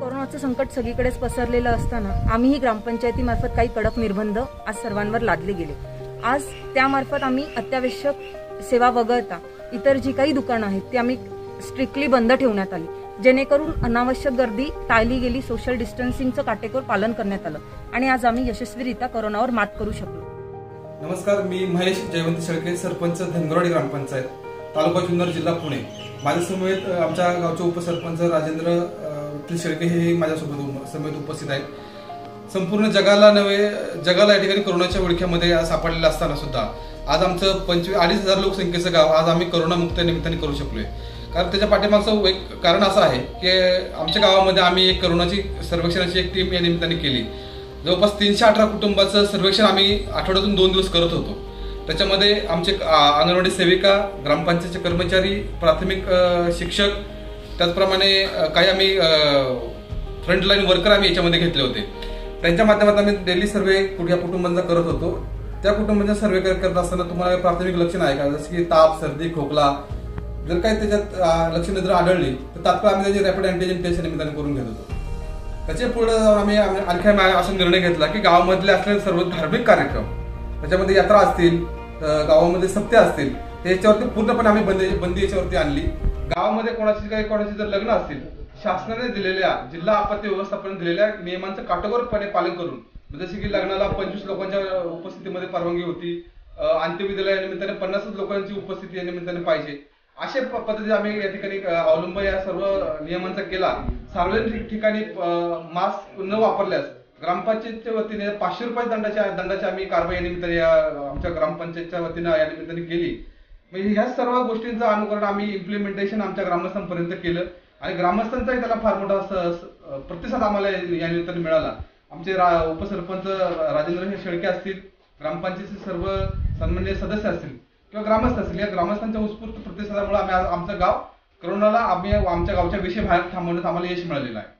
कोरोनाचं संकट सगळीकडेच पसरलेलं असताना आम्हीही ग्रामपंचायतीमार्फत काही कडक निर्बंध आज सर्वांवर लादले गेले। आज त्यामार्फत आम्ही अत्यावश्यक सेवा वगळता इतर जी काही दुकानं आहेत ती आम्ही स्ट्रिक्टली बंद ठेवण्यात आली, जेणेकरून अनावश्यक गर्दी टाळली गेली, सोशल डिस्टन्सिंगचं काटेकोर पालन करण्यात आलं आणि आज आम्ही यशस्वीरित्या कोरोनावर मात करू शकलो। नमस्कार, मी महेश जयवंत शेळके, सरपंच धनगरवाडी ग्रामपंचायत, तालुका जुन्नर, जिल्हा पुणे। माझ्यासमवेत आमच्या गावचे उपसरपंच राजेंद्र शेळके हे माझ्यासोबत समेत उपस्थित आहेत। संपूर्ण जगाला जगाला या ठिकाणी कोरोनाच्या विळख्यामध्ये सापडलेलं असताना सुद्धा आज आमचं 25,000 लोकसंख्येचं गाव आज आम्ही कोरोनामुक्त निमित्ताने करू शकलोय। कारण त्याच्या पाठीमागचं एक कारण असं आहे की आमच्या गावामध्ये आम्ही एक कोरोनाची सर्वेक्षणाची एक टीम या निमित्ताने केली। जवळपास 318 कुटुंबाचं सर्वेक्षण आम्ही आठवड्यातून 2 दिवस करत होतो। त्याच्यामध्ये आमचे अंगणवाडी सेविका, ग्रामपंचायतचे कर्मचारी, प्राथमिक शिक्षक, त्याचप्रमाणे काही आम्ही फ्रंटलाईन वर्कर आम्ही याच्यामध्ये घेतले होते। त्यांच्या माध्यमातून आम्ही डेली सर्वे या कुटुंबांचा करत होतो। त्या कुटुंबांचा सर्वे करत असताना तुम्हाला प्राथमिक लक्षणं आहे का, जसं की ताप, सर्दी, खोकला, जर काही त्याच्यात लक्षणं जर आढळली तर तात्काळ आम्ही त्याची रॅपिड अँटीजन टेस्ट निमित्ताने करून घेत होतो। त्याच्या पुढे जाऊन आम्ही आणखी असा निर्णय घेतला की गावामधले असलेले सर्व धार्मिक कार्यक्रम, त्याच्यामध्ये यात्रा असतील, गावामध्ये सप्ते असतील, त्याच्यावरती पूर्णपणे आम्ही बंदी याच्यावरती आणली। गावामध्ये कोणाची जर लग्न असतील, शासनाने दिलेल्या जिल्हा आपत्ती व्यवस्थापन दिलेल्या नियमांचं काटेकोरपणे पालन करून, जसे की लग्नाला 25 लोकांच्या उपस्थितीमध्ये परवानगी होती, अंत्यविधीला या निमित्ताने 50 लोकांची उपस्थिती या निमित्ताने पाहिजे, अशा पद्धतीने आम्ही या ठिकाणी अवलंब या सर्व नियमांचा केला। सार्वजनिक ठिकाणी मास्क न वापरल्यास ग्रामपंचायतच्या वतीने 500 रुपये दंडाची आम्ही कारवाई या निमित्ताने आमच्या ग्रामपंचायतच्या वतीने या निमित्ताने केली। म्हणजे ह्या सर्व गोष्टींचं अनुकरण आम्ही इम्प्लिमेंटेशन आमच्या ग्रामस्थांपर्यंत केलं आणि ग्रामस्थांचाही त्याला फार मोठा प्रतिसाद आम्हाला या निमित्ताने मिळाला। आमचे उपसरपंच राजेंद्र शेळके असतील, ग्रामपंचायतीचे सर्व सन्माननीय सदस्य असतील किंवा ग्रामस्थ असतील, या ग्रामस्थांच्या उत्स्फूर्त प्रतिसादामुळे आम्ही आमचं गाव कोरोनाला आमच्या गावच्या विषय बाहेर थांबवण्यात आम्हाला यश मिळालेलं आहे।